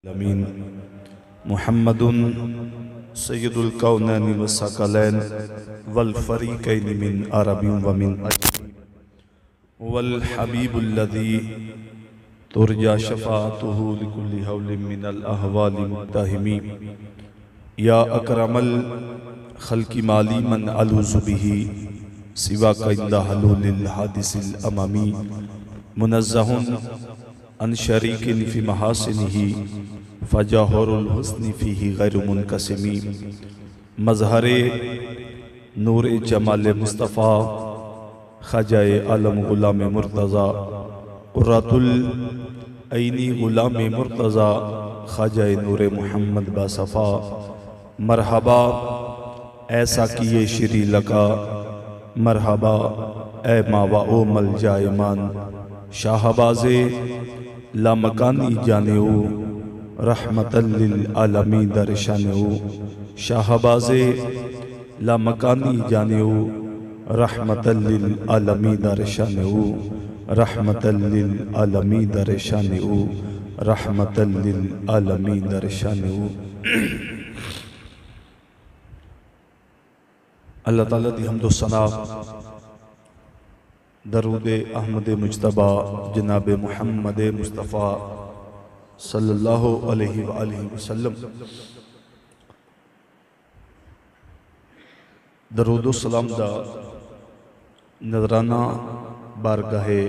अमीन मुहम्मदुन सय्यदुल कौनैन व सकलैन वल फरीक़ैन मिन अरबिन व मिन अजमी वल हबीबुल लज़ी तुरजा शफ़ाअतुहु लिकुल्लि हौलिन मिनल अहवालि मुत्तहिमी या अकरमल खल्क़ि माली मन अलूज़ु बिही सिवा इंदा हलूलिल हादिसिल अमामी मुनज़्ज़हुन अन शरीकिन फ़ी महासिनिही फ़जाहुरुल हुस्नि फ़ीही गैरु मुनक़सिमी मज़हरे नूर जमाल मुस्तफ़ा ख़जाए आलम ग़ुलाम मुर्तज़ा क़ुर्रतुल ऐनी ग़ुलाम मुर्तज़ा ख़जाए नूर मुहम्मद बासफ़ा मरहबा ऐसा किए श्री लका मरहबा ए मावा ओ मल जाए मान शाहबाज़े लामकानी जानेऊ रहमतल लिल आलमी दरशानेऊ शाहबाज़े लामकानी जानेऊ रहमतल लिल आलमी दरशानेऊ रहमतल लिल आलमी दरशानेऊ रहमतल लिल आलमी दरशानेऊ। अल्लाह ताला दी हम्दो सना दरूद अहमद मुज्तबा जनाब मुहम्मद मुस्तफ़ा सल्लल्लाहु अलैहि वसल्लम दरूद सलाम दा नजराना बारगाहे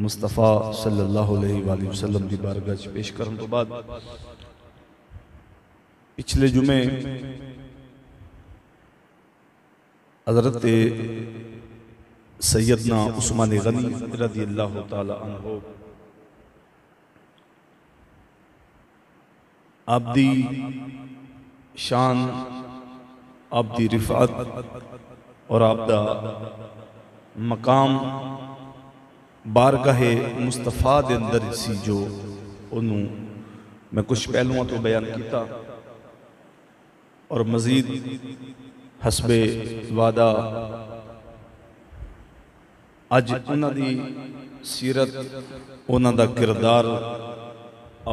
मुस्तफ़ा सल्लल्लाहु अलैहि वसल्लम की बारगाह च पेश करने तो बाद पिछले जुमे हज़रत सैयदना उस्मान गनी रज़ियल्लाहु ताला अन्हु आपदी शान आपदी रिफ़ात और आपदा मकाम बारगाहे मुस्तफ़ा दे अंदर सी जो उन्हों मैं कुछ पहलुओं तो बयान किया और मज़ीद हसबे वादा अज उन्होंने सीरत उन्होंने किरदार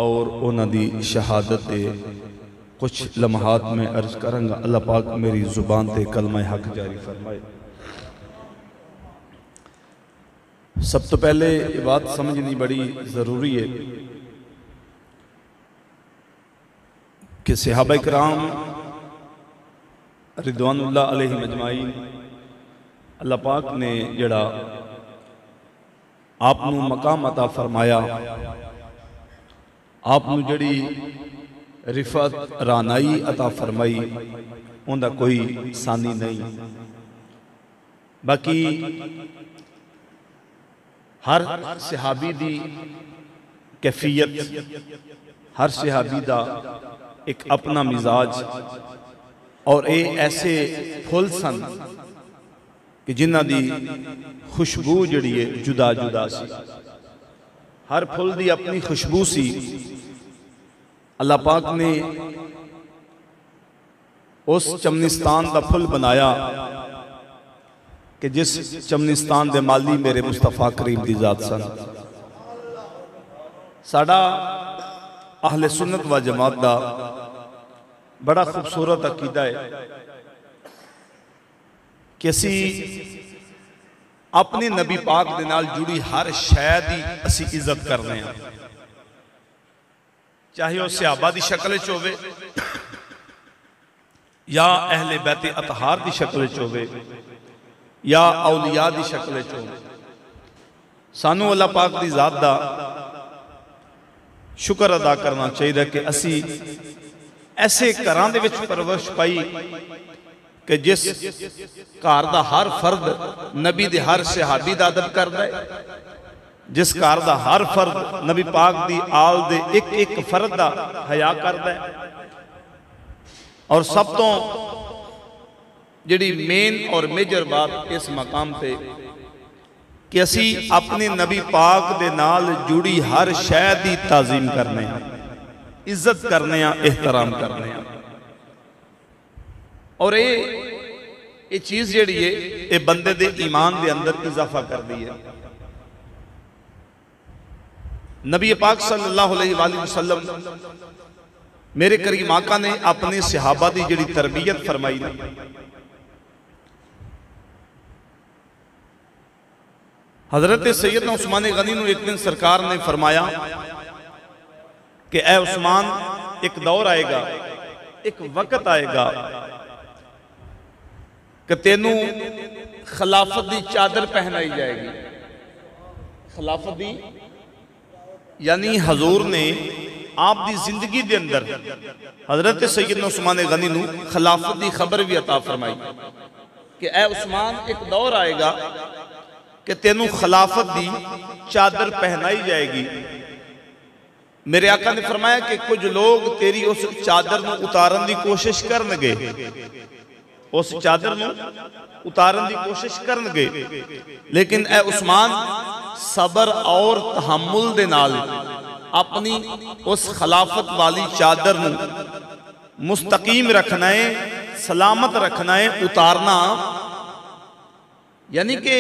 और उन्होंने शहादत कुछ लम्हात में अर्ज करूँगा। अल्लाह पाक मेरी ज़ुबान ते कलमा हक जारी फरमाए। सब तो पहले ये बात समझनी बड़ी ज़रूरी है कि सहाबा इकराम रिदवानुल्लाह अलैहिम अजमाइन अल्लाह पाक ने जड़ा आपनू मकाम अता फरमाया, आपनू जड़ी रिफत रानाई अता फरमाई, उनका कोई सानी नहीं। बाकी हर सहाबी दी कैफियत, हर सहाबी दा एक अपना मिजाज और ये ऐसे फुल सन कि जिन्हां दी खुशबू जड़ी है जुदा जुदा सी। हर फुल दी अपनी खुशबू सी। अल्लाह पाक ने उस चमनिस्तान का फुल बनाया कि जिस चमनिस्तान दे माली मेरे मुस्तफा करीम दी जात सन। साडा अहले सुन्नत व जमात दा बड़ा खूबसूरत अकीदा है कि असी अपने नबी पाक दे नाल जुड़ी हर शै दी असी इज्जत करने हैं, चाहे वह सहाबा की शक्ल च होवे या अहले बैत अतहार की शक्ल च होवे या औलिया की शक्ल च होवे। सानू अल्लाह पाक की जात दा शुक्र अदा करना चाहिए कि असी ऐसे घरां दे विच परवरिश पाई कि जिस घर दा हर फर्द नबी दे हर सहाबी दा अदब करदा है, जिस घर दा हर फर्द नबी पाक दी आल दे एक एक फर्द दा हया करदा है। और सब तो जिहड़ी मेन और मेजर बात इस मकाम पे कि असी अपने नबी पाक दे नाल जुड़ी हर शै दी ताज़ीम करने, इज्जत करने, एहतराम करने। और ये चीज़ जिहड़ी है ये बंदे दे ईमान दे अंदर इजाफा कर दी है। नबी पाक सल्लल्लाहु अलैहि वसल्लम मेरे करीम आका ने अपने सहाबा की जिहड़ी तरबियत फरमाई ना, हजरत सैयदना उस्मान गनी नूं एक दिन सरकार ने फरमाया कि ए उस्मान, एक दौर आएगा, एक वक्त आएगा कि तेनू खिलाफत की चादर पहनाई जाएगी। खिलाफत की यानी हजूर ने आप दी जिंदगी के अंदर हजरत सैयदना उस्मान गनी नूं खिलाफत की खबर भी अता फरमाई कि ए उस्मान, एक दौर आएगा कि तेनू खिलाफत की चादर पहनाई जाएगी। मेरे आका ने फरमाया कि कुछ लोग तेरी उस चादर नूं उतारन की कोशिश करनगे, उस चादर नूं उतारन की कोशिश करनगे, लेकिन ए उस्मान, सबर और तहम्मुल दे नाल अपनी उस खिलाफत वाली चादर नूं मुस्तकीम रखना है, सलामत रखना है, उतारना। यानी कि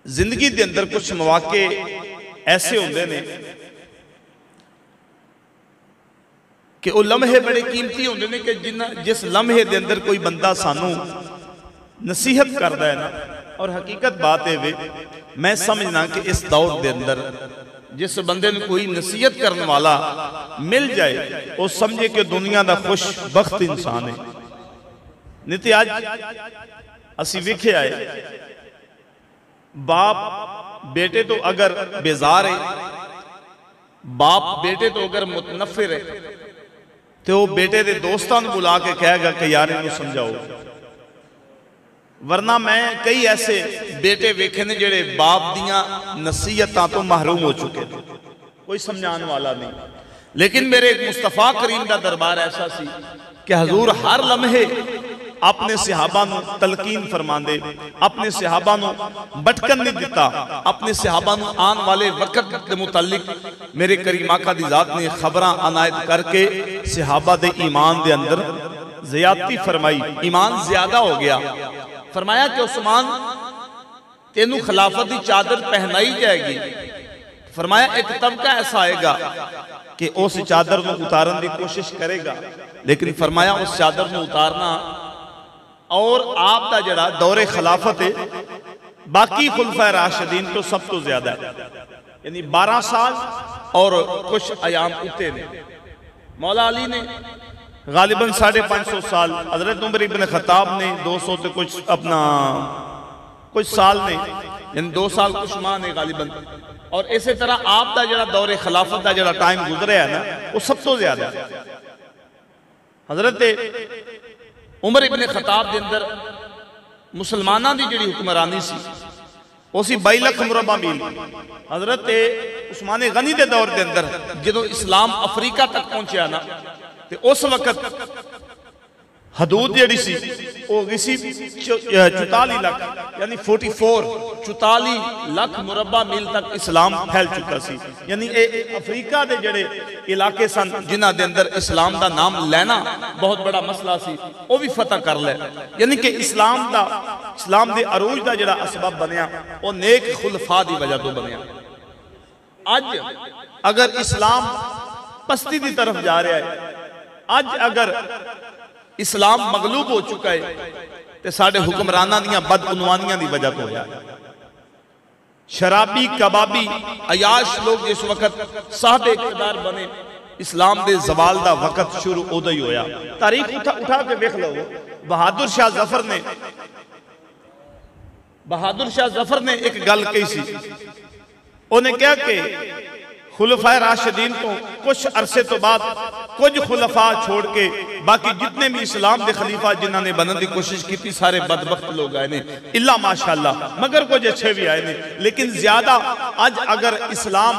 जिंदगी के अंदर कुछ मौके ऐसे होंदे ने कि वह लम्हे बड़े कीमती होंदे ने कि जिस लम्हे के अंदर कोई बंदा सानू नसीहत करता है ना, और हकीकत बात है वे, मैं समझना कि इस दौर के अंदर जिस बंदे ने कोई नसीहत करने वाला मिल जाए वो समझे कि दुनिया का खुशबख्त इंसान है। नहीं तो अज असी वेख्या है, बाप बेटे तो अगर बेजार है, बाप बेटे तो अगर मुतनफिर है, तो वो बेटे के दोस्तों को बुला के कहेगा कि यार इन्हें समझाओ। वरना मैं कई ऐसे बेटे वेखे ने जेड़े बाप दियां नसीहतां तो महरूम हो चुके थे, कोई समझाने वाला नहीं। लेकिन मेरे एक मुस्तफा करीम का दरबार ऐसा सी कि हजूर हर लम्हे अपने सहाबा नूं तलकीन फरमांदे, अपने सहाबा नूं भटकन नहीं दिता, अपने सहाबा नूं आने वाले वक्त के मुतालिक मेरे करीम आका दी जात ने खबरां अनायत करके सहाबा दे ईमान दे अंदर ज़ियादती फरमाई, ईमान ज्यादा हो गया। फरमाया कि उस्मान, तेनू खिलाफत की चादर पहनाई जाएगी। फरमाया एक तबका ऐसा आएगा कि उस चादर को उतारने की कोशिश करेगा, लेकिन फरमाया उस चादर को उतारना और आप का जड़ा दौरे खिलाफत है बाकी खुलफा राशिदीन तो सब तो ज्यादा है, यानी 12 साल और कुछ अयाम उते ने। मौला अली ने गालिबन 550 साल, हजरत उमर इब्न खत्ताब ने 200 से कुछ अपना कुछ साल ने, यानी 2 साल कुछ माह ने गालिबन। और इसी तरह आप का जड़ा दौरे खिलाफत का जड़ा टाइम गुजरे है ना, वो सब तो ज्यादा है। हजरत उमर इब्न खत्ताब के अंदर मुसलमानों की जिहड़ी हुक्मरानी सी वो सी 22 लाख मुरबा मील। हजरत उस्मान गनी के दौर के अंदर जो इस्लाम अफ्रीका तक पहुंचा ना, तो उस वक्त हदूद जिहड़ी सी वो गई सी 44 लाख, यानी 44 लाख मुरबा मील तक इस्लाम फैल चुका सी। यानी अफ्रीका के जिहड़े इलाके सन जिन्हां दे अंदर इस्लाम का नाम लेना बहुत बड़ा मसला सी, वो भी फतह कर ले। यानी कि इस्लाम के अरूज का जिहड़ा असबाब बनया वो नेक खुलफा की वजह तो बनया। अज अगर इस्लाम पस्ती की तरफ जा रहा है, अज अगर इस्लाम मगलूब हो चुका है तो साढ़े हुक्मराना दियां बदउनवानियां की वजह तो है। शराबी कबाबी अयाश लोग जिस वक्त साहब इक़्तिदार बने, इस्लाम के जवाल का वक्त शुरू उदो ही होया। तारीख उठा के देख लो, बहादुर शाह जफर ने एक गल कही सी, उन्हें क्या कि खुलफाए राशिदीन तो कुछ अरसे तो बाद कुछ खुलफा छोड़ के बाकी जितने भी इस्लाम के खलीफा जिन्होंने बनने की कोशिश की थी सारे बदबख्त लोग आए ने, इल्ला माशाअल्लाह, मगर कुछ अच्छे भी आए ने। लेकिन ज्यादा आज अगर इस्लाम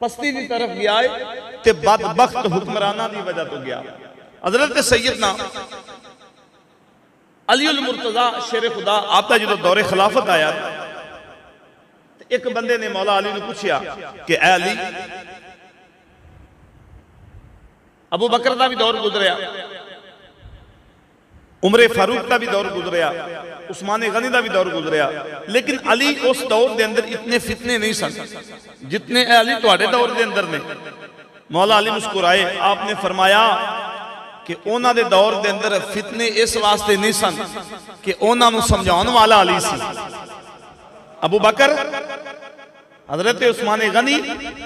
पस्ती की तरफ गया है तो बदबख्त हुक्मराना की वजह तो गया। हजरत सैयदना अली उल मुर्तजा शेर खुदा आपका जो दौरे खिलाफत आया, एक बंदे ने मौला अली ने पूछा कि ऐ अली, अबू बकर का भी दौर गुजरिया, उमरे फारूक का भी दौर गुजरिया, उस्मान गनी का भी दौर गुजरिया, लेकिन अली उस दौर के अंदर इतने फितने नहीं सन जितने अली तुहाडे दौर के अंदर ने। मौला अली मुस्कुराए, आपने फरमाया कि उन्हां दे दौर के अंदर फितने इस वास्ते नहीं सन कि उन्हां नूं समझाउण वाला अली सी। अबू बकर, हजरत उस्मान गनी,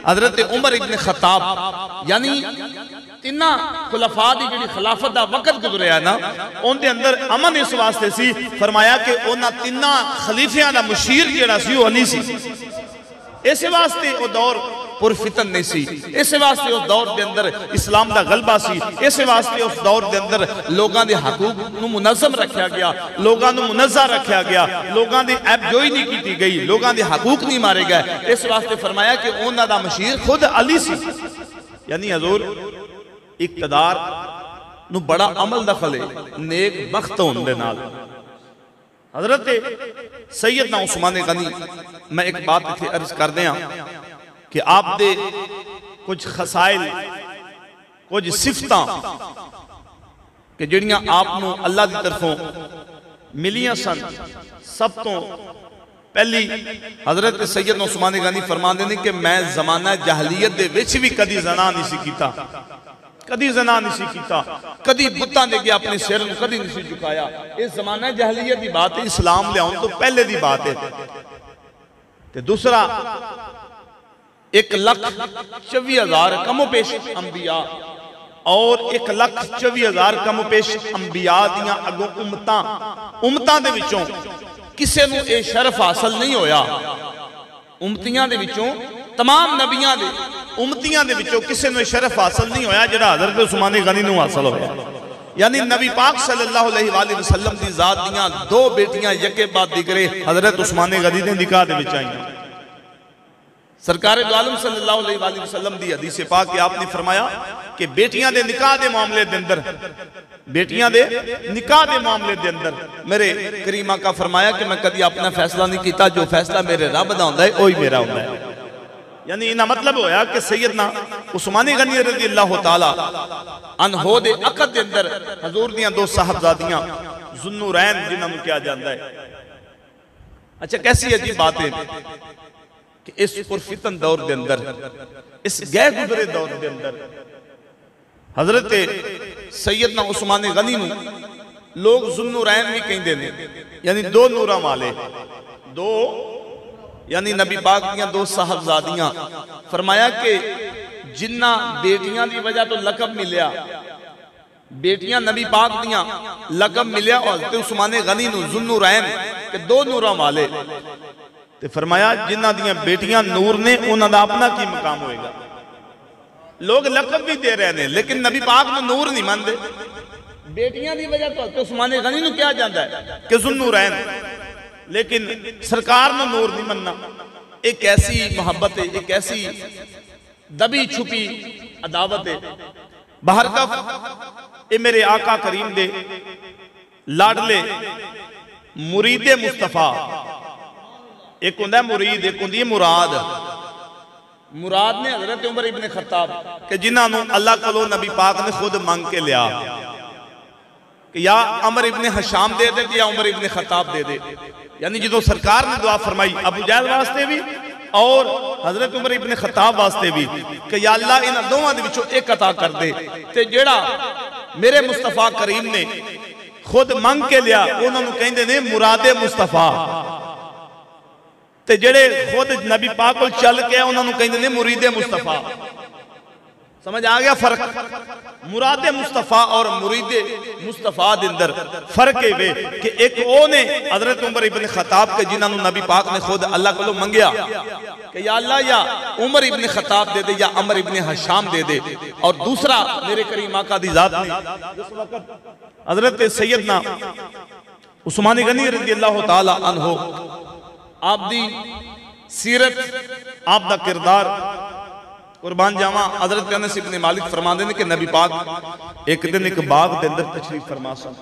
हजरत उमर इब्न खत्ताब, यानी तिना खुलफा दी जिहड़ी खिलाफत दा वक्त गुजरिया ना, उनके अंदर अमन इस वास्ते सी, फरमाया कि उन्हां तिना खलीफियां दा मुशीर जिहड़ा सी वो अली सी। इस वास्ते वो दौर पुरफितन नहीं सी, इस वास्ते उस दौर के अंदर इस्लाम का गलबा सी, इस वास्ते उस दौर के अंदर लोगों के हकूक नूं मुनज़्ज़म रखा गया, लोगों को मुनज़्ज़ा रखा गया, लोगों की ऐबजोई नहीं की गई, लोगों के हकूक नहीं मारे गए। इस वास्ते फरमाया कि उन्हां दा मशीर खुद अली सी। यानी हजूर इक़्तिदार नूं बड़ा अमल दखल है नेक बख्त होने दे नाल। हजरत सैयदना उस्मान गनी, मैं एक बात इत्थे अर्ज कर दिया कि आप दे कुछ खसाइल, कुछ सिफतां कि जिहड़ियां आपनूं अल्लाह की तरफों मिलियां सन। सब तो पहली हजरत सैयदना उस्मान गनी फरमाते हैं कि मैं जमाना जहलीयत दे विच भी कदी ज़ना नहीं सी कीता, कदी ज़ना नहीं सी कीता, कदी बुत्तां दे अगे अपने सिर नूं कदी नहीं सी झुकाया। इस जमाना जहलीयत की बात है, इस्लाम लियाउण तो पहले की बात है। ते दूसरा 1,24,000 कमोपेश अंबिया और 1,24,000 कमोपेश अंबिया दियां अगों उम्मतां दे विचों किसे नूं ये शरफ हासिल नहीं होया। उम्मतियां दे विचों तमाम नबियां दे उम्मतियां दे विचों किसे नूं शरफ हासिल नहीं होया जिहड़ा हज़रत उस्मान गनी नूं हासिल होया। यानी नबी पाक सल्लल्लाहु अलैहि वसल्लम की जात दियां 2 बेटियां यके बाद दिगरे हज़रत उस्मान गनी दे निकाह दे विच आईयां। सरकार दो आलम सल्लल्लाहु अलैहि वसल्लम दी हदीस पाक के आपने फरमाया कि बेटियां दे निकाह दे मामले दे अंदर, बेटियां दे निकाह दे मामले दे अंदर मेरे करीमा का फरमाया कि मैं कभी अपना फैसला नहीं किया, जो फैसला मेरे रब दा हुंदा है वही मेरा हुंदा है। यानी इना मतलब होया कि सैयदना उस्मान गनी रज़ियल्लाहु ताला अन्हो दे अकद दे अंदर हजूर दियां 2 साहबजादियां ज़ुन्नुरैन जिन्हां नूं कहा जाता है। अच्छा, कैसी अजीब बात है कि इस पुरफितन दौर के अंदर, इस गैर गुजरे दौर के अंदर हजरत सैयदना उस्मान गनी नूं लोग ज़ुन्नुरैन भी कहते हैं, यानी 2 नूरां वाले, 2 यानी नबी पाक दियां 2 साहबजादियां। फरमाया कि जिन्ना बेटियां की वजह तो लकब मिलिया, बेटियां नबी पाक दियां लकब मिलिया और उस्मान गनी नूं ज़ुन्नुरैन के 2 नूरां वाले। ते फरमाया जिन्हां दियां बेटियां नूर ने उन्हां दा अपना की मकाम होएगा। लोग लकब भी दे रहे हैं लेकिन नबी पाक नूं नूर नहीं मानते। बेटियां की वजह तो उस्मान गनी नूं कहा जाता है कि ज़ुन्नुरैन, लेकिन सरकार नूं नूर नहीं मनना। एक ऐसी मोहब्बत है, एक ऐसी दबी छुपी अदावत है। बाहर का ये मेरे आका करीम दे लाडले मुरीदे मुस्तफा, एक होंदा मुरीद, एक होंदी है मुराद। मुराद ने हजरत उमर इब्न खत्ताब के जिन्हां नूं अल्लाह कोलों नबी पाक ने खुद मंग के लिया कि या अमर इब्न हशाम दे दे या उमर इब्न खत्ताब दे दे। यानी जो सरकार ने दुआ फरमाई अबू जहल वास्ते भी और हजरत उमर इब्न खत्ताब वास्ते भी कि या अल्लाह इन दोवां दे विचों एक अता कर दे। ते जेड़ा मेरे मुस्तफा करीम ने खुद मंग के लिया उन्हां नूं कहंदे ने मुरादे मुस्तफा, ते जेड़े खुद नबी पाक कोल चल के उन्हां नूं कहंदे ने मुरीदे मुस्तफा। समझ आ गया फर्क? मुरादे मुस्तफा और मुरीदे मुस्तफा दे अंदर फर्क है वे कि एक ओ ने हजरत उमर इब्न खत्ताब के जिन्हां नूं नबी पाक ने खुद अल्लाह कोलों मंगया कि या अल्लाह या उमर इब्न खत्ताब दे दे या अमर इब्न हशाम दे दे, और दूसरा मेरे करीम आका दी जात ने उस वक्त हजरत सैयदना उस्मान गनी रज़ियल्लाहु ताला अन्हो आप दी सीरत, आप दा किरदार कुर्बान जावा। हजरत अनस इब्न मालिक फरमाते हैं कि नबी पाक एक दिन एक बाग के अंदर तशरीफ फरमा सन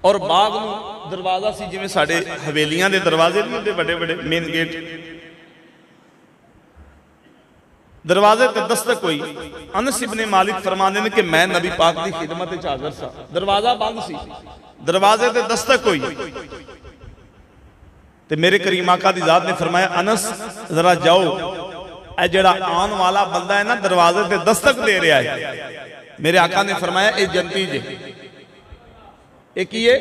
और बाग नूं दरवाजा सी जिवें साडे हवेलियां दे दरवाजे नहीं होंदे बड़े बड़े मेन गेट, दरवाजे ते दस्तक हुई। अनस इब्ने मालिक फरमाते हैं कि मैं नबी पाक की खिदमत च हाज़िर सा, दरवाजा बंद सी, दरवाजे ते दस्तक हुई ते मेरे करीम आका दी जात ने फरमाया अनस जरा जाओ, ए जड़ा आने वाला बंदा है ना दरवाजे ते दस्तक दे रहा है। मेरे आका ने फरमाया ए जनती जे एक ही है।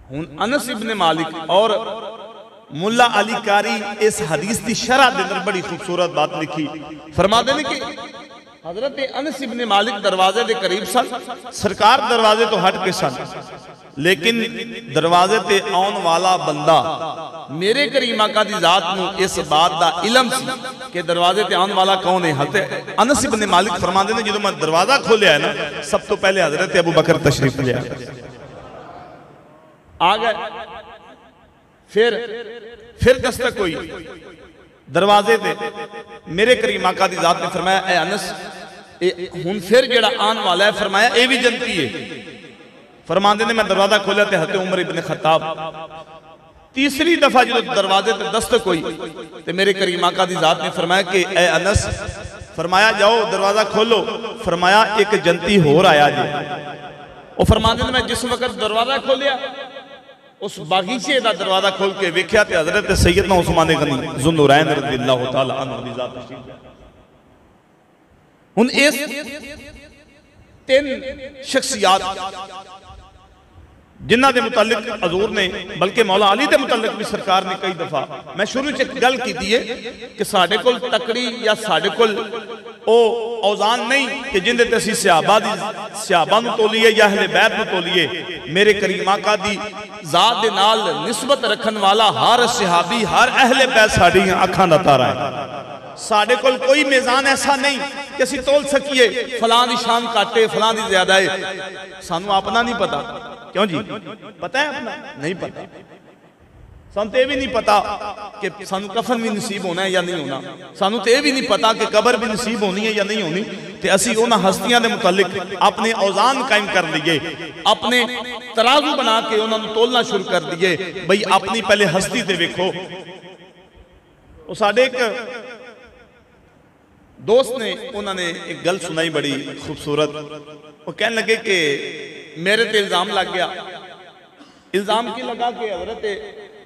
हुन अनस इब्ने मालिक और मुल्ला अली कारी इस हदीस की शरह के अंदर बड़ी खूबसूरत बात लिखी। फरमाते हैं कि हजरत अनस इब्ने मालिक दरवाजे के करीब सन, सरकार दरवाजे तो हट के सन, लेकिन दरवाजे ते आने वाला बंदा मेरे करीम आका दी जात नूं इस बात का इलम सी कि दरवाजे ते आने वाला कौन है। हजरत अनस इब्ने मालिक फरमाते हैं जो मैं दरवाजा खोलिया है ना, सब तो पहले हजरत अबू बकर तशरीफ ले आ गए। फिर दस्तक हुई दरवाजे ते, मेरे करीम आका दी जात ने फरमाया ए अनस हुन फिर जेड़ा आने वाला है, फरमाया ए भी जनती है। फरमाते ने मैं दरवाजा खोला ते हज़रत उमर इब्ने खत्ताब तीसरी दफा जो दरवाजे ते दस्तक हुई ते मेरे करीम आका दी जात ने फरमाया कि ए अनस, फरमाया जाओ दरवाजा खोलो। फरमाया एक जनती होर आया जी। वो फरमाते ने मैं जिस वक्त दरवाजा खोलिया उस बागीचे का दरवाजा खोल के वेख्या ते हजरत सैयदना उस्मान गनी ज़ुन्नुरैन रज़ियल्लाहु तआला अन्हु दी ज़ात तशरीफ है। हुन इस तीन शख्सियात जिन्हां दे मुतल्लिक हजूर ने, बल्कि मौला अली दे मुतल्लिक भी सरकार ने कई दफा, मैं शुरू च गल की है कि साडे कोल तकड़ी या साडे कोल ओ औजान नहीं कि जिंदे ते असीं सहाबा नूं तोलीए या अहले बैत नूं तोलीए। मेरे करीम आका दी जात दे नाल निस्बत रखन वाला हर सहाबी, हर अहले बैत साडी अखां दा तारा है। साडे कोल कोई मीज़ान ऐसा नहीं कि असीं तोल सकीए फलां दी शान घट है, फलां दी ज्यादा है। सानू अपना नहीं पता, क्यों जी? पता है अपना? नहीं पता। सानू तो यह भी नहीं पता कि सानू कफन भी नसीब होना है या नहीं होना। सानू तो यह भी नहीं पता कि कबर भी नसीब होनी है या नहीं होनी। तो असी उन्हां हस्तियां दे मुतल्लिक अपने औजान कायम कर दिए, अपने तराजू बना के उन्होंने तोलना शुरू कर दिए। बई अपनी पहले हस्ती ते वेखो। वो साडे एक दोस्त ने, उन्होंने एक गल सुनाई बड़ी खूबसूरत। वो कहने लगे कि मेरे ते इल्जाम लग गया। इल्जाम की लगा कि हजरत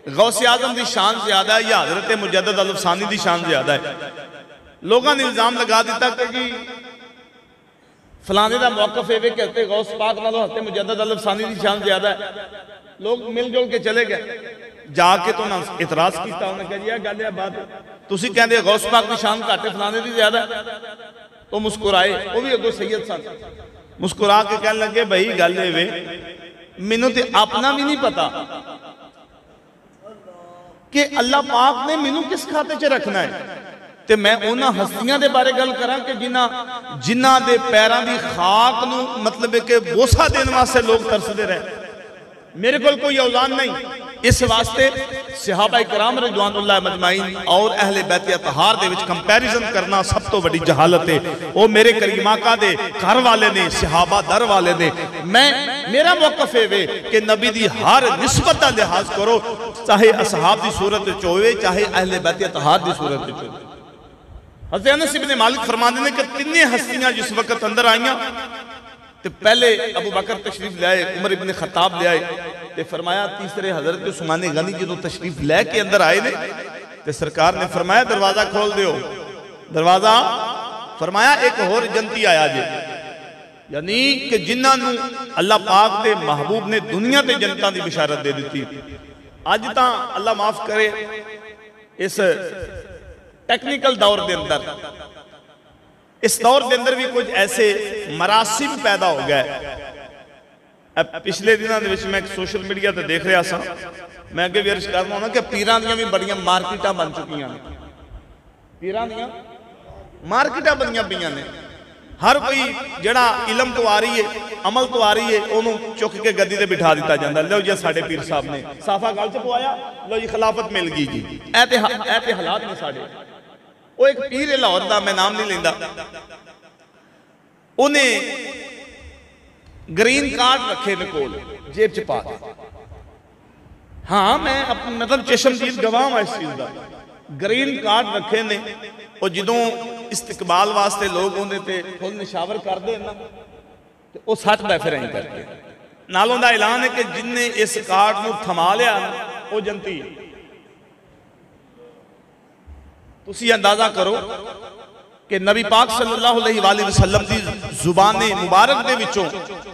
गौसे आजम की शान ज्यादा है या हजरत मुजद्दद अल अफसानी की शान ज्यादा है। लोगों ने इल्जाम लगा दिता कि जी फलाने का मौकफ है कि हजरत गौस पाक नालों हजरत मुजद्दद अल अफसानी की शान ज्यादा है। लोग मिलजुल के चले गए। जाके तो उन्होंने इतराज किया, उन्होंने कहा जी यह गल है बात, तुसीं कहंदे गौस पाक की शान घट है, फलाने की ज्यादा है। तो मुस्कुराए, वो भी अगों सैयद सन। मुस्कुरा के कहने लगे भाई गल वे मैनू तो अपना भी नहीं पता कि अल्लाह पाक ने मैनू किस खाते च रखना है। तो मैं उन्हां हस्तियां दे बारे गल करा कि जिन्हां दे पैरां दी खाक नू मतलब है कि बोसा देने वास्ते लोग तरसदे रहे। मेरे को कोई औजान नहीं। इस वास्ते सहाबा इकराम रिज़वानुल्लाह मजमाइन और अहले बैत अतहार दे विच कंपैरिजन करना सब तो बड़ी जहालत है। वो मेरे करीम आका दे घर वाले ने, सहाबा दर वाले ने। मेरा मौकफ है वे कि नबी दी हर निस्बत का लिहाज करो, चाहे असहाब की सूरत होवे चाहे अहले बैत अतहार की सूरत होवे। हज़रत अनस इब्ने मालिक फरमाते हैं कि तिन्ने हस्तियां जिस वक्त अंदर आईयां तो पहले अबू बकर तशरीफ लाए, उमर इब्ने खत्ताब ले आए, तो फरमाया तीसरे हजरत उस्मान गनी जो तशरीफ लैके अंदर आए ने तो सरकार ने फरमाया दरवाजा खोल दो। दरवाजा फरमाया एक होर जनती आया जे, यानी कि जिन्होंने अल्लाह पाक के महबूब ने दुनिया के जनता की बिशारत दे दी। अज तो अल्लाह माफ करे इस टेक्निकल दौर के अंदर, इस दौर के अंदर भी कुछ ऐसे मरासिम पैदा हो गए। पिछले दिनों मैं सोशल मीडिया पर देख रहा था, मैं अगे भी अर्ज करना होना कि पीरां दियां भी बड़िया मार्केटां बन चुकी हैं। पीरां दियां मार्केटां बनिया पईयां ने। हर कोई जड़ा इलम तो आ रही है, अमल तो आ रही है, उन्होंने चुक के गद्दी ते बिठा दिता जाता। लो जी साडे पीर साहब ने साफा गल च पवाया, लो जी खिलाफत मिल गई जी। ऐ हालात ने साडे। वो एक पीर है लाहौर का, मैं नाम नहीं लेंदा, उन्हें ग्रीन कार्ड रखे ने कोल जेब च पा। हाँ मैं मतलब चशमदीद गवाह इस चीज का। ग्रीन कार्ड रखे ने, और जो इस्तकबाल वास्ते लोग उन्हें फुल निशावर करते हैं ना, तो वह सकता है फिर ऐं करके नालों का ऐलान है कि जिन्हें इस कार्ड को थमा लिया ना वो जनती है। तुसी अंदाजा करो कि नबी पाक सल्लल्लाहु अलैहि वसल्लम की जुबाने मुबारक दे विचों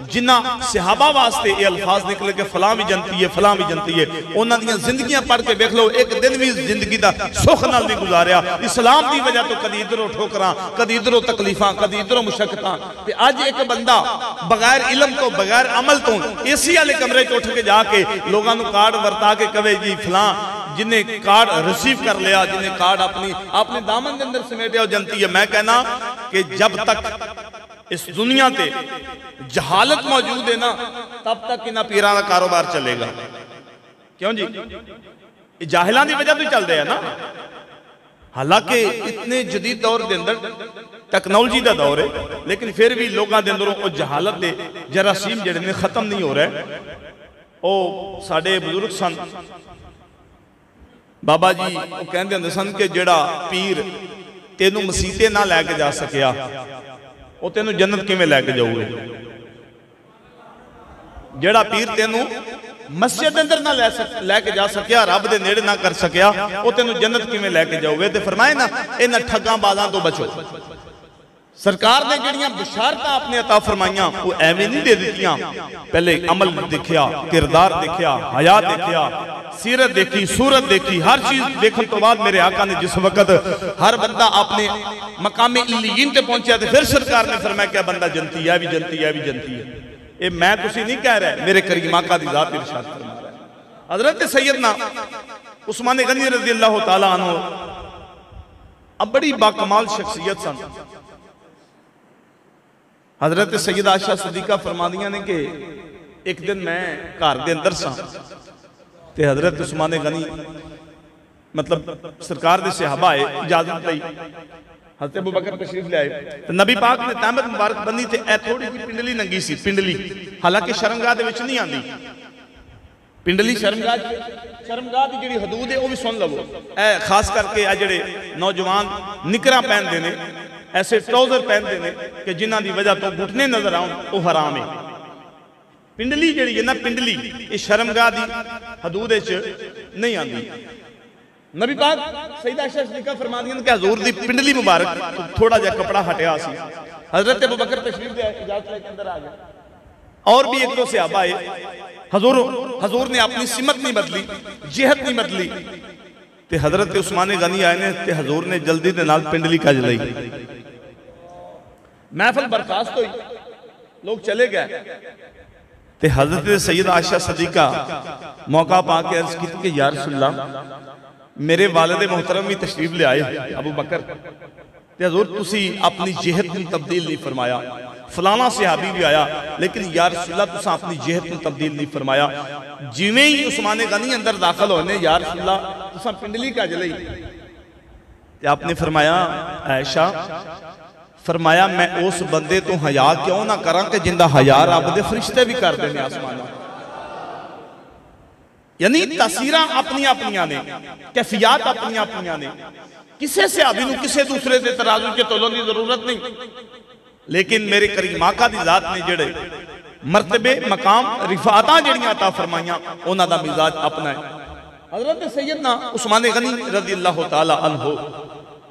जिन्ना सहाबा वास्ते ये अल्फाज निकले कि फलां भी जनती है, फलां भी जनती है, उन्हां दीयां जिंदगियां पढ़ के देख लो, एक दिन भी जिंदगी का सुख नाल नहीं गुजारिया। इस्लाम की वजह तो कदी इधरों ठोकरां, कदी इधरों तकलीफां, कदी इधरों मुशक्कतां, ते अज एक बंदा बगैर इलम तो बगैर अमल तो एसी वाले कमरे च उठ के जाके लोगों को कार्ड वरता के कवे जी फलां जिन्हें कार्ड रिसीव कर लिया, जिन्हें कार्ड अपने दामन के अंदर समेटिया जनती है। मैं कहना कि जब तक इस दुनिया ते जहालत मौजूद है ना, तब तक इन्हां पीरां दा कारोबार चलेगा। क्यों जी? ये जाहिलां दी वजह तो चल रहा है ना। हालांकि इतने जदीद दौर के अंदर टेक्नोलॉजी का दौर है, लेकिन फिर भी लोगों के अंदरों वो जहालत के जरासीम जिहड़े ने खत्म नहीं हो रहे। वो साडे बुजुर्ग सन बाबा जी, वो कहते होंदे सन कि जिहड़ा पीर तेनू मसीते ना लैके जा सकिया, वो तेनू जन्नत किवें लैके जाऊगे? जिहड़ा पीर तेनू मस्जिद अंदर ना लैके जा सकिया, रब दे नेड़े ना कर सकिया, वो तेनू जन्नत किवें लैके जाओगे? ते फरमाए ना, इन्हां ठगां बाज़ां तो बचो। सरकार ने जिहड़ियां बशारतां अपने अता फरमाइयां वो एवें नहीं दे दित्तियां। पहले अमल देखिया, किरदार देखिया, हया देखिया, सीरत देखी, सूरत देखी, हर चीज देखने तो बाद मेरे आका ने जिस वक्त हर बंदा अपने मकामे इल्लीयीन पे पहुंचा तो फिर सरकार ने फरमाया क्या बंदा जनती है भी जनती है भी जनती है। ये मैं तुसी नहीं कह रहे, मेरे करीम आका दी जात इरशाद फरमा रहा है। हजरत सैयदना उस्मान गनी रज़ी अल्लाह तआला अन्हु अब बड़ी बाकमाल शख्सियत सन। हजरत सैयदा आयशा सिद्दीका फरमादियां ने कि एक दिन मैं घर के अंदर सा ते हजरत उस्मान गनी मतलब सरकार के सहाबा आए, इजाजत लई, हजरत अबू बकर तशरीफ ले आए, तो नबी पाक ने तहमत मुबारक बंदी थे ए थोड़ी जी पिंडली नंगी सी, पिंडली हालांकि शर्मगाह दे विच नहीं आंदी। पिंडली शर्मगाह की जिहड़ी हदूद है वह भी सुन लवो। ए खास करके आ जिहड़े नौजवान निकरां पहनते हैं, ऐसे ट्राउजर पहनते हैं कि जिन्हां दी वजह तो घुटने नजर आउण वो हराम है। पिंडली जिहड़ी है ना, पिंडली ये शर्मगाह की हदूद नहीं आती। नबी पाक सैयदा आयशा सिद्दीका फरमादियां कि हजूर दी पिंडली मुबारक तो थोड़ा जिहा कपड़ा हटिया सी। हजरत अबू बकर तशरीफ ले आए, इजाजत लेके अंदर आ गए, और भी एक दो सहाबा आए। हजूर ने अपनी सिमत नहीं बदली, जिहत नहीं बदली, ते हजरत उस्मान गनी आए ने ते हजूर ने जल्दी दे नाल पिंडली कज लई। महफिल बर्खास्त हुई, लोग चले गए, ते हजरत सैयदा आयशा सिद्दीका मौका पा के अर्ज की कि या रसूलल्लाह मेरे वालिद मोहतरम भी तशरीफ ले आए अबू बकर, ते हजूर तुसी अपनी जिहत में तब्दील नहीं फरमाया। फलाना सहाबी भी आया, लेकिन या रसूलल्लाह तुसा अपनी जिहत में तब्दील नहीं फरमाया। जिवें ही उस्मान गनी अंदर दाखिल होने, या रसूलल्लाह तुसा पिंडली कज लई, ते आपने फरमाया आयशा, फरमाया मैं उस बंदे तो हया क्यों ना करा कि जिंदा हया रब दे फरिश्ते भी करते हैं आसमान। यानी तासीरां अपनी अपनियां ने, कैफियत अपनी अपनियां ने, किसी सहाबी नूं किसी दूसरे से तराजू के तोलन की जरूरत नहीं, लेकिन मेरे करीम आका दी जात ने जिहड़े मर्तबे मकाम रिफातां जिहड़ियां अता फरमाइयां उन्हां दा मिजाज अपना है। हजरत सैयदना उस्मान गनी रज़ी अल्लाह तआला अन्हु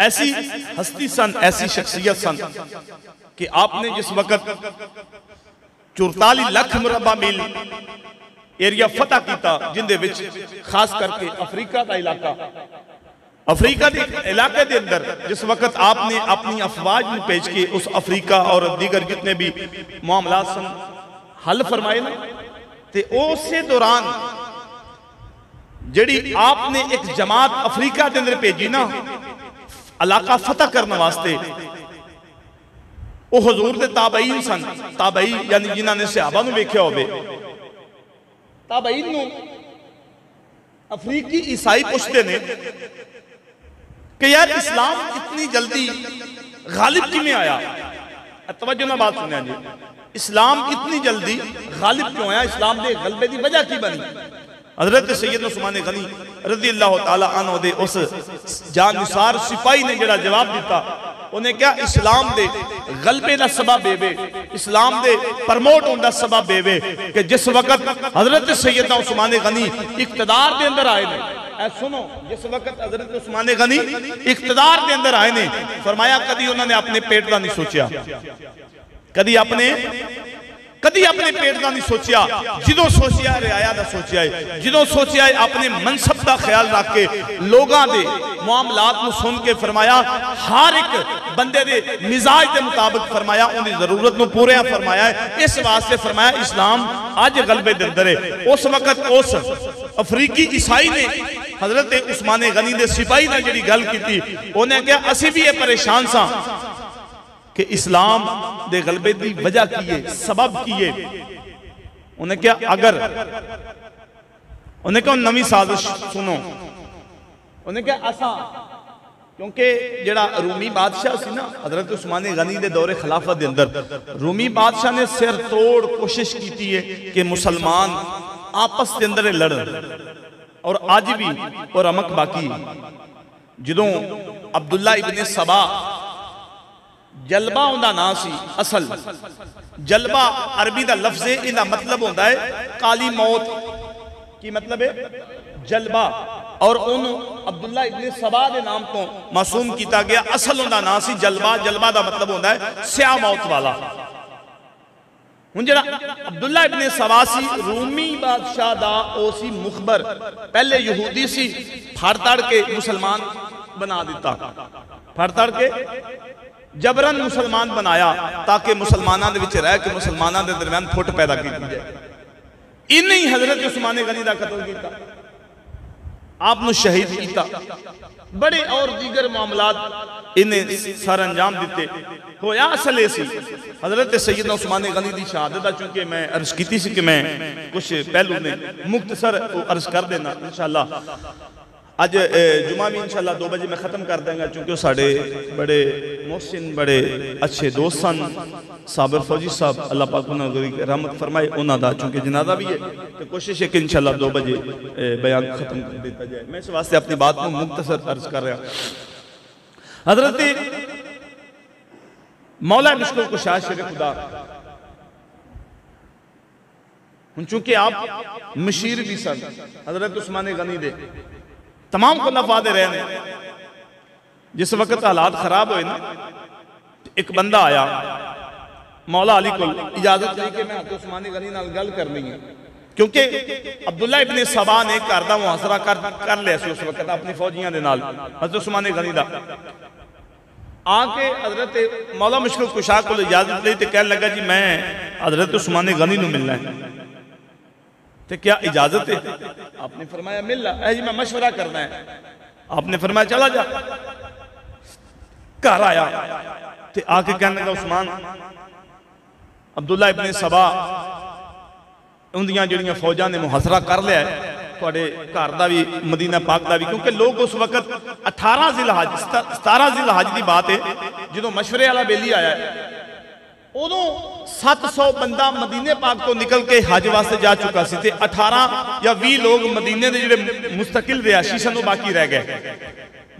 ऐसी हस्ती सन, ऐसी शख्सियत सन कि आपने जिस वक्त 44 लाख मुरबा मील एरिया फतह किया, जिंदे विच खास करके अफ्रीका का इलाका, अफ्रीका के इलाके के अंदर जिस वक्त आपने अपनी अफवाज में भेज के उस अफ्रीका और दीगर जितने भी मामला सन हल फरमाए ना, ते उस दौरान जिहड़ी आपने एक जमात अफ्रीका के अंदर भेजी ना इलाका फतह करने वास्ते, वो हजूर दे ताबईन सन। ताबई यानी जिन्होंने सहाबा नूं वेख्या होवे, ताबईन नूं अफ्रीकी ईसाई पुछते ने कि यार इस्लाम इतनी जल्दी गालिब किवें आया। तवज्जो नाल बात सुनिया जी, इस्लाम इतनी जल्दी गालिब क्यों आया, इस्लाम के गलबे की वजह की बनी? हजरत सैयदना उस्मान गनी रज़ी अल्लाह तआला अन्हु दे उस जाननिसार सिपाही ने जड़ा जवाब दिता, उन्हें क्या इस्लाम दे गलबे का सबब बेवे, इस्लाम दे प्रमोट होने का सबब बेवे कि जिस वक्त हजरत सैयदना उस्मान गनी इख्तिदार के अंदर आए ने, सुनो, जिस वक्त हजरत उस्मान गनी इख्तिदार के अंदर आए ने, फरमाया कदी उन्होंने अपने पेट का नहीं सोचा, कदी अपने पेट का नहीं सोचा, जिदों सोचिया रियाया का सोचा है, जिदों सोचिया अपने मनसब का ख्याल रख के लोगों के मामलात को सुन के फरमाया हर एक बंदे दे मिजाज के मुताबिक फरमाया उनकी जरूरत को पूरा फरमाया है। इस वास्ते फरमाया इस्लाम अज गलबे दे अंदर है। उस वक्त उस अफ्रीकी ईसाई ने हजरत उस्मान गनी दे सिपाही ने जिहड़ी गल की, उन्हें कहा असी भी ये परेशान सा कि इस्लाम दे गलबे की वजह की है, सबब की है। उन्हें क्या अगर उन्हें क्या नवी साजिश सुनो, उन्हें क्या असा क्योंकि जड़ा रूमी बादशाह सी ना हजरत उस्मान गनी दे दौरे खिलाफत के अंदर रूमी बादशाह ने सिर तोड़ कोशिश की है कि मुसलमान आपस के अंदर लड़न, और अज भी और रमक बाकी। जदों अब्दुल्ला इब्ने सबा जलबा उनका नाम सी, असल जलबा अरबी का लफ्ज है, इहदा मतलब होता है काली मौत। की मतलब है जलबा, और उन अब्दुल्ला इब्ने सबा के नाम तो मासूम किया गया। असल उनका नाम सी जलबा, जलबा का मतलब होता है स्याह मौत वाला। हुण जिहड़ा अब्दुल्ला इब्ने सबा सी रूमी बादशाह दा ओ सी मुखबर, पहले यहूदी सी, फड़ तड़ के मुसलमान बना दिता, फड़ तड़ के जबरन मुसलमान बनाया ताकि मुसलमानों के विच रह के मुसलमानों के दरमियान फुट पैदा की जाए। इन्हें ही हजरत उस्मान गनी का कत्ल किया, आपको शहीद किया, बड़े और दीगर मामलात इन्हें सारा अंजाम दिते। होया असल सी हजरत सैयदना उस्मान गनी की शहादत, चूंकि मैं अर्ज की कि मैं कुछ पहलू ने मुख्तसर अर्ज कर देना इंशाअल्लाह। अज जुमा भी इंशाअल्लाह 2 बजे मैं खत्म कर देंगे, चूंकि साढ़े बड़े मोहसिन बड़े अच्छे दोस्त सन साबिर फौजी साहब, अल्लाह पाक उन्होंने रहमत फरमाए, उन्होंने चूंकि जनाजा भी है तो कोशिश है कि इंशाअल्लाह 2 बजे बयान खत्म कर दिया जाए। मैं इस वास्ते अपनी बात को मुख्तसर अर्ज कर रहा। हजरत मौला मुश्किल कुशा शेर खुदा, चूंकि आप मशीर भी सन हजरत उस्मान गनी दे, तमाम खुलफा दे रहे हैं। जिस वक्त हालात खराब हुए ना, एक बंदा आया मौला अली को इजाजत लेके मैं हजरत उस्मान गनी नाल गल करनी है, क्योंकि अब्दुल्ला इब्ने सबा ने घर का मुहासरा कर लिया उस वक्त अपनी फौजियों के नाल हजरत उस्मान गनी का। आके हजरत मौला मुश्किल कुशा को इजाजत ली तो कह लगा जी मैं हजरत उस्मान गनी को मिलना है, तो क्या इजाजत है? आपने फरमाया मिल रहा है जी, मैं मशवरा करना है। आपने फरमाया चला जा। घर आया तो आके कहने लगा उस्मान, अब्दुल्ला इब्ने सबा उनदियां जिहड़ियां फौजां ने मुहासरा कर लिया है, तुहाडे घर का भी मदीना पाक का भी, क्योंकि लोग उस वक्त 18 जिलहज 17 जिलहज की बात है जो मशवरे वाला बेली आया है, उदों 700 बंदा मदीने पाक तो निकल के हज वास्ते जा चुका सी, 18 या 20 लोग मदीने के जिहड़े मुस्तकिल रिहायशी सन वो बाकी रह गए,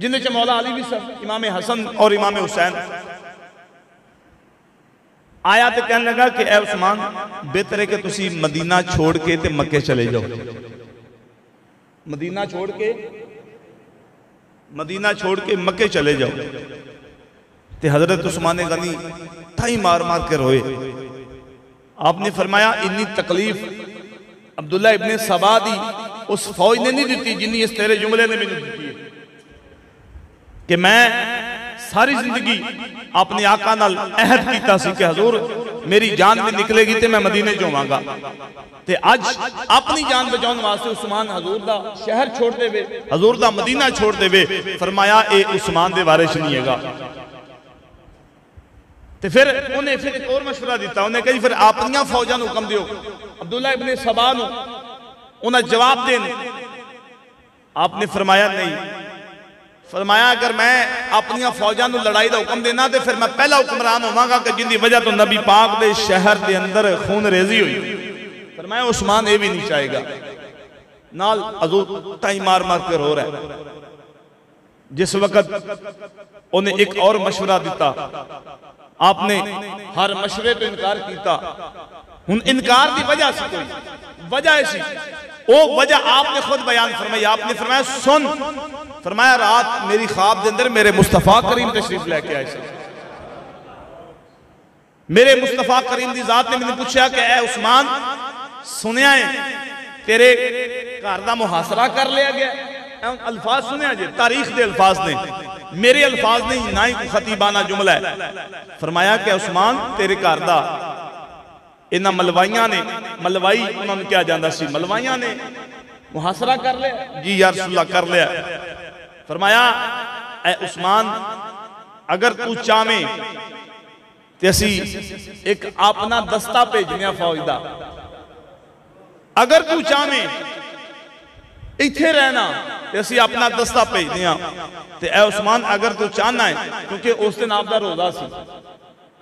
जिन्हें च मौला अली भी सन, इमाम हसन और इमाम हुसैन। आया तो कहने लगा कि ए उस्मान, बेहतर है कि तुसी मदीना छोड़ के ते मक्के चले जाओ, मदीना छोड़ के मक्के चले जाओ। ते हजरत उस्मान गनी थाई मार मार के रोए। आपने फरमाया इन्नी तकलीफ अब्दुल्ला इब्ने सबा दी उस फौज ने नहीं दी जिन्नी इस तेरे जुमले ने मैंने दी है कि मैं सारी जिंदगी अपने आका नाल अहद कीता सी कि हजूर मेरी जान भी निकलेगी तो मैं मदीने च होवांगा, ते अज अपनी जान बचाने वास्ते उस्मान हजूर दा शहर छोड़ देवे, हजूर दा मदीना छोड़ देवे। फरमाया ए उस्मान दे वारिस नहीं हैगा। तो फिर उन्हें फिर एक और मशवरा दिता, उन्हें कही फिर अपनियां फौजां नूं हुक्म दिओ, अब्दुल्ला इब्ने सबा नूं उन्हें जवाब देन। आपने फरमाया नहीं, फरमाया अगर मैं अपनियां फौजां नूं लड़ाई का हुक्म देना तो फिर मैं पहला हुक्मरान होवांगा कि जिंदी वजह तो नबी पाक दे शहर के अंदर खून रेजी हुई। फरमाया उस्मान ये भी नहीं चाहेगा। नाल हजूर ताई मार मार के रो रहा है। जिस वक्त उन्हें एक और मशवरा दिता, आपने हर मशवरे तो इनकार किया। हुन इनकार की वजह से कोई वजह सी, वो वजह आपने खुद बयान फरमाई। आपने फरमाया सुन, फरमाया रात मेरी ख्वाब के अंदर मेरे मुस्तफा करीम तशरीफ लेके आए। मेरे मुस्तफा करीम की जात ने मैंने पूछा कि ऐ उस्मान, सुनिया है तेरे घर का मुहासरा कर लिया गया। अल्फाज सुनिया जे, तारीख के अल्फाज ने, मेरे अल्फाज नहीं, ना ही खतीबाना जुमला है। फरमाया कि उस्मान तेरे घर का इन्हां मलवाइयां ने, मलवाई उन्होंने क्या जाता सी, मलवाइयां ने मुहासरा कर लिया। जी या रसूलल्लाह कर लिया। फरमाया ऐ उस्मान, अगर तू चाहे तो असी एक अपना दस्ता भेजने फौज का, अगर तू चाहे इत्थे रहना तो असी अपना दस्ता भेजने। तो ऐ उस्मान अगर तू चाहना है, क्योंकि उस दिन आपका रोजा सी,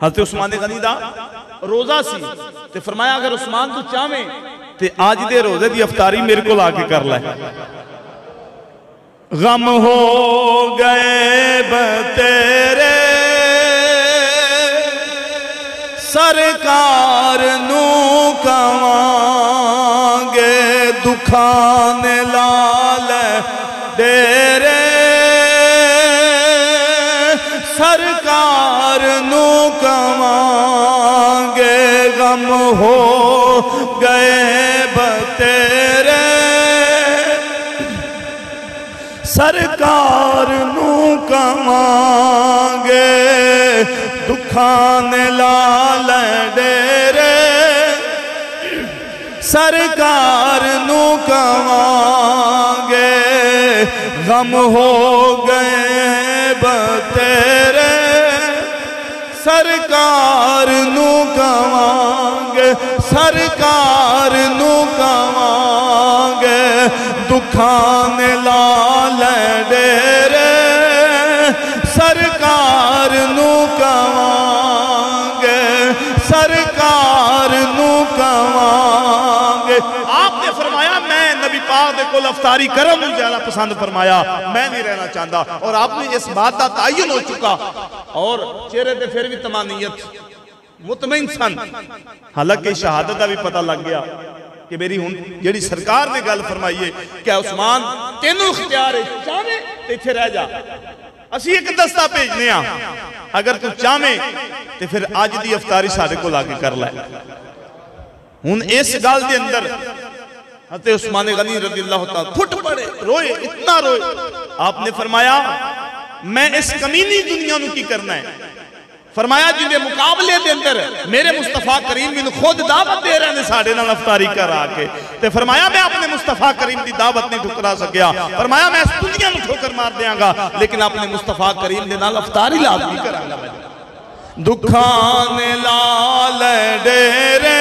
हज़रत उस्मान गनी दा रोजा सी। तो फरमाया अगर उस्मान तू चाहे तो आज दे रोजे की अफतारी मेरे को आके कर लै। गम हो गए तेरे सरकार नू कवांगे, दुखान लाल डेरे सरकार नू कवांगे। गम हो गए तेरे सरकार नू कवांगे, दुखान लाल डेरे सरकार नू कवांगे। गम हो गए तेरे सरकार नू कवांगे, सरकार नू कवांगे, दुखान लाल डेरे सरकार नू कवांगे, सरकार नू कवांगे। आपने फरमाया मैं नबी पाक दे कोल अफ्तारी करम नूं ज़्यादा पसंद फरमाया, मैं नहीं रहना चाहता। और आपने इस बात का तायन हो चुका और चेहरे पे फिर भी तमानियत मुतमईन सन। हालांकि शहादत का भी पता लग गया कि मेरी हुन जेड़ी सरकार ने गल फरमाई है कि उस्मान तेनू इख्तियार है, चाहे तो इत्थे रह जा, असी एक दस्ता भेजने आ, अगर तू चाहे तो फिर अज की अफतारी साडे कोल आके कर लै। हुन इस गल दे अंदर हज़रत उस्मान गनी रज़ियल्लाहु तआला फुट पड़े, रोए, इतना रोए। आपने फरमाया मैं इस कमीनी दुनिया नू की करना है। फरमाया जिंदे मुकाबले के अंदर मेरे मुस्तफा करीम मैनू खुद दावत दे रहे हैं साडे नाल अफतारी करा के, ते फरमाया मैं अपने मुस्तफा करीम की दावत नहीं ठुकरा सकिया। फरमाया मैं इस दुनिया में ठोकर मार देंगा, लेकिन अपने मुस्तफा करीम के नाल अफतारी लाजमी करांगा। मैं दुखान लाल डेरे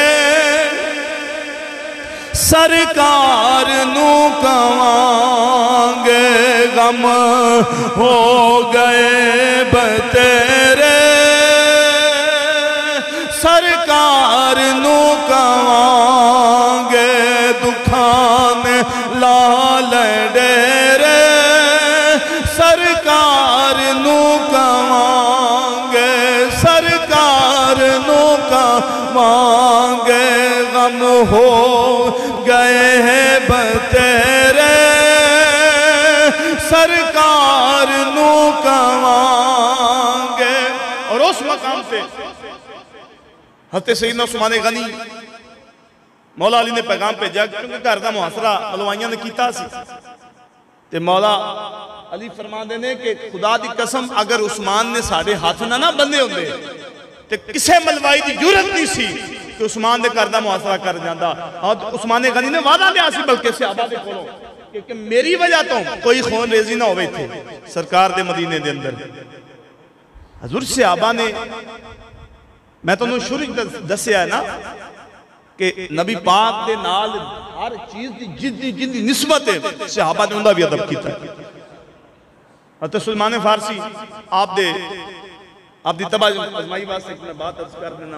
सरकार नू कवांगे, गम हो गए तेरे सरकार नू कवांगे, दुखान लाल डेरे सरकार नू कवांगे, सरकार नू कवांगे। गम हो गए हैं तेरे सरकार नू कवांगे। और उस मकाम से हज़रत सैयदना उस्मान गनी मौला अली ने पैगाम भेजा, क्योंकि घर का मुहासरा मलवाइयां ने किया सी। ते मौला अली फरमाते ने कि खुदा की कसम अगर उस्मान ने साढ़े हाथ ना बंधे होंगे तो किसी मलवाई की जरूरत नहीं सी कि उस्मान के घर का मुहासरा कर जाता। और उस्मान गनी ने वादा लिया सी बल्कि सहाबा दे कोलों कि मेरी वजह तो कोई खून रेजी ना होवे इत्थे सरकार दे मदीने दे अंदर। हजूर सहाबा ने, मैं तुहानू शुरू दस्सिया है ना कि नबी पाक दे नाल हर चीज की जिंदी निस्बत है, सहाबा ने उनका भी अदब किया। हज़रत सुलेमान फारसी आपदी तबा अजमाई वास्ते मैं बात अर्ज कर देना।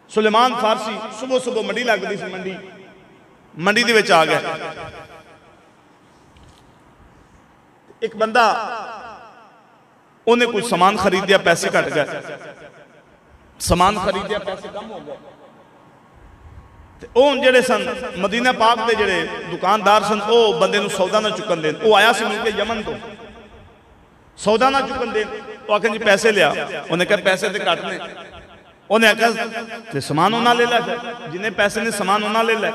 सुलेमान फारसी सुबह सुबह मंडी लगती सी, मंडी दे विच आ गए। एक बंदा उन्हें कुछ सामान खरीदिया, पैसे घट गए, समान खरीदिया, पैसे कम हो गए। जेडे सन मदीना पाक के जेडे दुकानदार सन, वो बंदे नूं सौदा ना चुकन देन। वो आया सी मुल्के यमन तो, सौदा ना चुकन देन। वो आखिर जी पैसे लिया, उन्हें कहा पैसे तो घट ने। उन्हें आखिया समान उन्हें ले ला, जिन्हें पैसे ने समान उन्हें ले ला।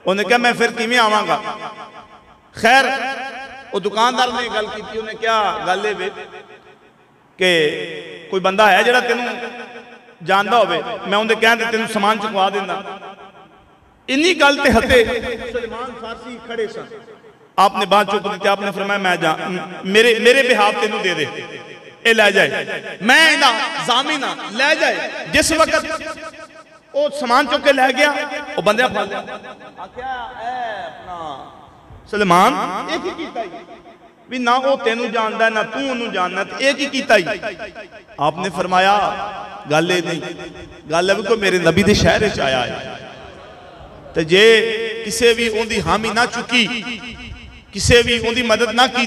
उन्हें कहा मैं फिर किवें आवांगा। खैर वो दुकानदार ने गल की, उन्हें क्या गल है कि कोई बंदा है जिहड़ा तेनू जानदा होवे, मैं उन्हें कहते तेन समान चुकवा देना। इन्नी गल ते हते सलमान फारसी खड़े सन। आपने बात चुक दी, आपने फरमाया मैं मेरे बिहाफ तेनू दे दे, ए लै जाए, मैं इहदा ज़ामिन हां, लै जाए। जिस वक्त वो समान चुक के लै गया, वो बंदे फड़ लिया, आख्या ए अपना सलमान एक ही कीता भी ना, वो तेनू जानदा ना तू उन्होंने जानना, एक ही कीता ही। आपने फरमाया गल नहीं, गल है भी कोई मेरे नबी दे शहर च आया है, तो जे किसी भी उनकी हामी ना चुकी, किसी भी उनकी मदद ना की,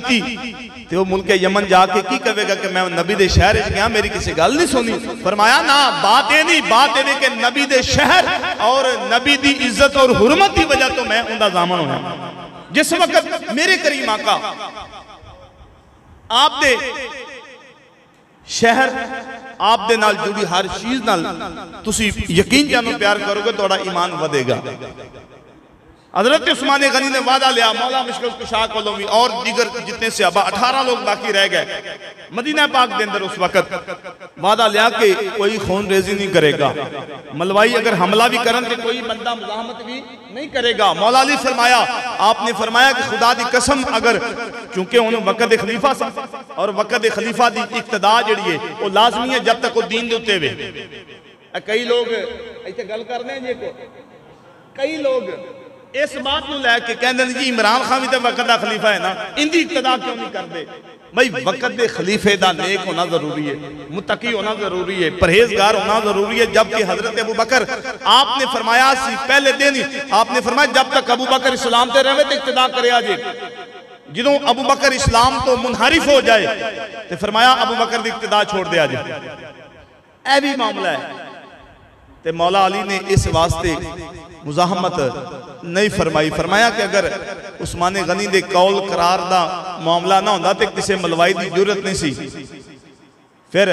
तो वो मुल्क यमन जाके की कहेगा कि मैं नबी दे शहर च गया, मेरी किसी गल नहीं सुनी। फरमाया ना, बात ये नहीं, बात ये कि नबी दे शहर और नबी दी इज्जत और हुरमत की वजह तो मैं उनका जामन होना। जिस वक्त मेरे करीम आका आप दे शहर, आप दे नाल जुड़ी हर चीज नाल तुसी यकीन जानो प्यार करोगे, थोड़ा ईमान बढ़ेगा। हजरत उस्मान गनी ने वादा लिया मौला मुश्किल कुशा कोलों भी और दीगर जितने सहाबा 18 लोग बाकी रह गए मदीना पाक के अंदर। उस वक्त वादा लिया कि कोई खून रेजी नहीं करेगा, मलवाई अगर हमला भी करन तो कोई बंदा मुजाहमत भी नहीं करेगा। मौला अली फरमाया, आपने फरमाया कि खुदा दी कसम, अगर चूंकि उन्होंने वक़्त खलीफा सा और वक़्त खलीफा दी इक्तदा जिहड़ी है वो लाजमी है जब तक वो दीन दे उत्ते वे। कई लोग इत्थे गल करने जे को, कई लोग इस बात को लैके कहते हैं जी इमरान खान भी तो वक़्त का खलीफा है ना, इनकी इक्तदा क्यों नहीं करते? भाई वक़्त के खलीफे का नेक होना जरूरी है, मुत्तकी होना जरूरी है, परहेजगार होना जरूरी है। जबकि हजरत अबू बकर आपने फरमाया पहले दिन ही आपने फरमाया जब तक अबू बकर इस्लाम से रहे तो इक्तदा करे जे, जो अबू बकर इस्लाम तो मुनहरिफ हो जाए तो फरमाया अबू बकर की इक्तदा छोड़ दिया जे। यह भी मामला है। तो मौला अली ने इस वास्ते मुजाहमत नहीं फरमाई। फरमाया कि अगर उस्मान गनी दे कौल करार दा मामला ना होंदा तो किसी मलवाई की जरूरत नहीं सी। फिर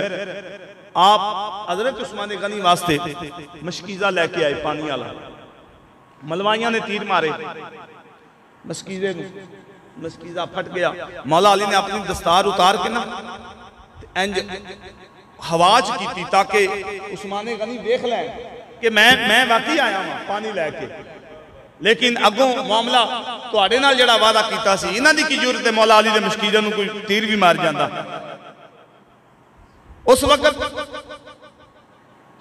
आप हजरत उस्मान गनी वास्ते मशकीज़ा लैके आए, पानी वाला। मलवाइया ने तीर मारे मशकीज़े नूं, मशकीज़ा फट गया। मौला अली ने अपनी दस्तार उतार के ना इंज हवाज की ताकि उस्मान गनी देख लें कि मैं वाकई आया हूं पानी लैके। लेकिन अगों मामला तुहाडे नाल जिहड़ा वादा कीता सी, इन्हां दी की जरूरत है? मौला अली दे मशकीज़ा नूं कोई तीर भी मार जांदा। उस वक्त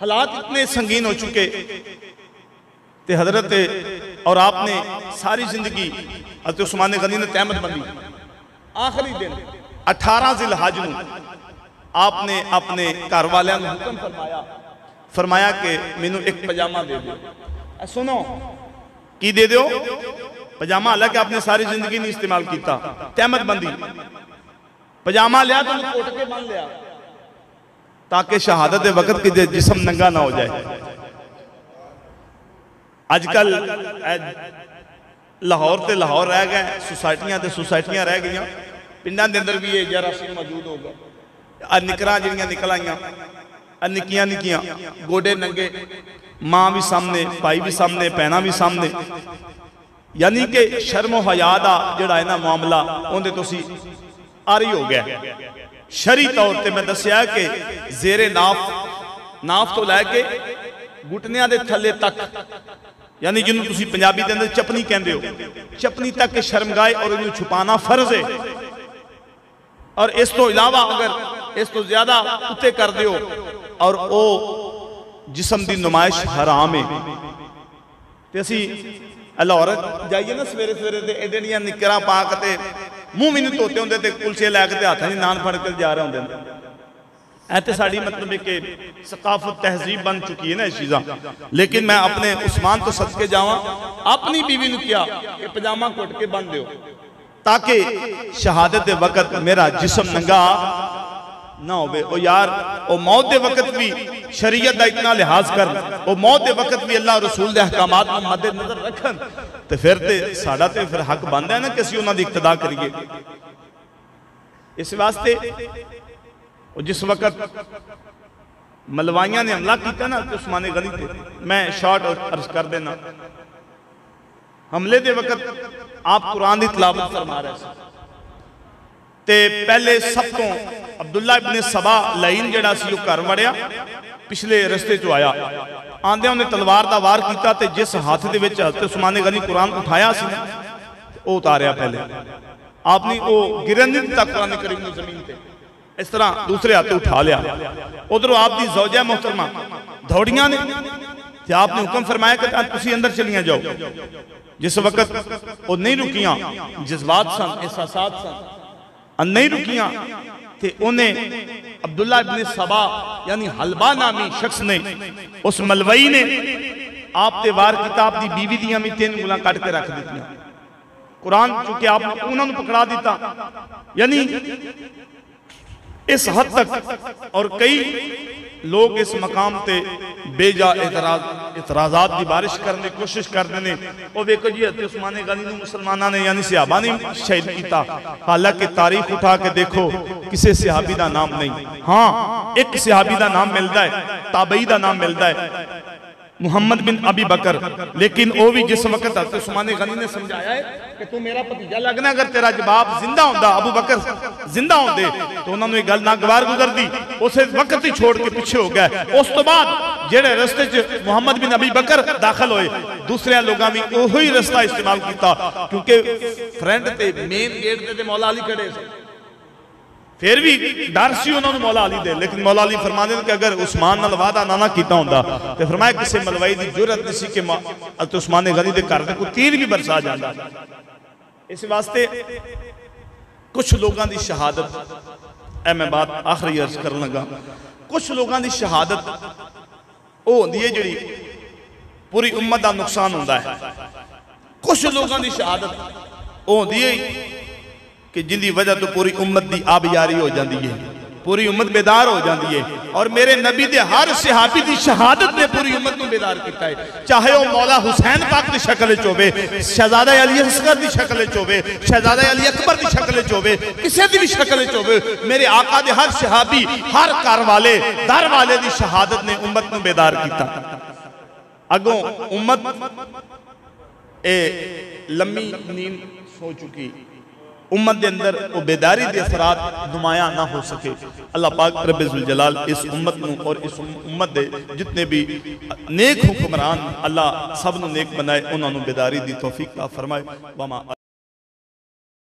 हालात इतने संगीन हो चुके ते हजरत और आपने सारी जिंदगी हजरत उस्मान गनी ने तहमत बंदी। आखिरी दिन 18 ज़िलहज नूं आपने अपने घर वालियां नूं हुक्म फरमाया, फरमाया कि मैनू एक पजामा दे दो। सुनो की दे दो? पजामा। हालांकि आपने सारी जिंदगी नहीं इस्तेमाल किया, तहमत बंदी। पजामा लिया तो कोट के बन लिया ताकि शहादत के वक्त की जिस्म नंगा ना हो जाए। अजकल लाहौर ते लाहौर रह गए, सोसाइटियां ते सोसाइटियां रह गई, पिंडां के अंदर भी ये जरासीम मौजूद होगा। निकरां जिहड़ियां निकल आईयां, निक्कियां निक्कियां, गोडे नंगे, मां भी सामने, भाई भी सामने, भैनां भी सामने। यानी कि शर्मो हया दा जिहड़ा है ना मामला उहदे तो सी आरी हो गया। शरी तौर पर मैं दसिया कि जेरे नाफ तो लैके घुटनियां दे थल्ले तक, यानी जिन्हों तुसी पंजाबी के अंदर चपनी कहते हो, चपनी तक के शर्मगाए और इन्हें छुपाना फर्ज है। और इस तो इलावा अगर इस तो ज्यादा उत्ते कर दो और वो जिस्म की नुमाइश हराम है। तो असी लाहौर जाइए ना सवेरे सवेरे एडियां निकरां पा के मूँह भी नहीं धोते होंगे, कुलचे लैके हाथों की नान फड़ के जा रहे होंगे। ऐ तो साड़ी मतलब एक सकाफत तहजीब बन चुकी है ना इस चीज़ा। लेकिन मैं अपने उस्मान तो सदके जावा, अपनी बीवी ने किया कि पजामा घुट के बन दो। ताकि शहादत दे वक्त मेरा जिस्म नंगा ना होवे। ओ यार ओ मौत दे वक्त भी शरीयत दा इतना लिहाज कर, ओ मौत दे वक्त भी अल्लाह रसूल दे अहकामात को मद्देनजर रखन, ते फिर ते साडा ते फिर हक बनदा है ना कि असीं उन्हां दी इक्तदा करिए। इस वास्ते जिस वक्त मलवाइयां ने हमला किया ना उस्माने गनी ते, मैं शॉर्ट अर्ज कर देना, हमले दे वक्त आप कुरान की तिलावत फरमा रहे थे ते पहले सब तो अब्दुल्ला इब्ने सबा लईन जिहड़ा सी ओह घर वड़िया, पिछले रस्ते चो आया, आंदे उन्हें तलवार का वार किया ते जिस हाथ दे विच हज़रत उस्माने गनी कुरान उठाया सी ना वो उतारिया पहले आपने, वो गिरन नहीं दिता कुरान करीम ने जमीन पे, इस तरह दूसरे हाथ उठा लिया। उधरों आपकी ज़ौजा मोहतरमा दौड़ियां ने ते आपने हुक्म फरमाया कि तुसीं अंदर चलिया जाओ। जिस वक्त वो नहीं रुकियां, जज्बात सन, एहसासात सन, नहीं रुकियां ते उन्हें अब्दुल्ला इब्ने सबा यानी हलबा नामी शख्स ने, उस मलवई ने आप ते वार किया, आपकी बीवी दियां भी 3 उंगलां कट के रख दी। कुरान चूंकि आप उन्होंने पकड़ा दिता, यानी इस हद तक। और कई लोग इस मकाम ते बेजा इतराजात की बारिश करने की कोशिश करते हैं। वो देखो जी हज़रत उस्माने गनी को मुसलमानों ने यानी सहाबा ने शहीद किया, हालांकि तारीख उठा के देखो किसी सहाबी का नाम नहीं। हाँ, एक सहाबी का नाम मिलता है, ताबई का नाम मिलता है मुहम्मद बिन अबी बकर, लेकिन वो भी जिस वक्त हज़रत उस्माने गनी ने समझाया है कि तू मेरा भतीजा लगना, अगर तेरा जवाब जिंदा होंदा, अबू बकर जिंदा होंदे तो उन्होंने ये गल ना गवार गुजरदी, उस वक्त ही छोड़ के पीछे हो गए। उस तो बाद जेड़े रस्ते च मुहम्मद बिन अबी बकर दाखिल होए, दूसरे लोगों भी वही रास्ता इस्तेमाल किया, क्योंकि फ्रंट ते मेन गेट ते मौला अली खड़े थे, फिर भी डर सी उन्होंने मौला अली दे, लेकिन मौला अली फरमाते हैं कि अगर उस्मान नाल वादा ना किया होंदा तो फरमाया किसी मलवाई की जुरत नहीं सी कि हज़रत उस्माने गनी दे घर ते कोई तीर भी बरसा जाता। इस वास्ते कुछ लोगों की शहादत, ऐ मैं बात आखिरी अर्ज कर लगा, कुछ लोगों की शहादत वो होंदी है जिहड़ी पूरी उम्मत का नुकसान होता है, कुछ लोगों की शहादत वो होंदी है कि जिंदी वजह तो पूरी उम्मत की आबयारी हो जाती है, पूरी उम्मत बेदार हो जाती है। और मेरे नबी दे हर सहाबी की शहादत ने पूरी उम्मत को बेदार किया है, चाहे वह मौला हुसैन पाक की शक्ल च होवे, शहजादा अली असगर की शक्ल च होवे, शहजादा अली अकबर की शक्ल च होवे, किसी की भी शक्ल च होवे, मेरे आका दे हर सहाबी, हर घर वाले दर वाले की शहादत ने उम्मत को बेदार किया। अगों उम्मत ए लम्मी नींद सो चुकी, उम्मत के अंदर वो बेदारी के असरात नुमाया ना हो सके। अल्लाह पाक रब्बुल जलाल इस उम्मत नूं और इस उम्मत के जितने भी नेक हुक्मरान अल्लाह सब नूं नेक बनाए, उन्होंने बेदारी की तौफीक अता फरमाए।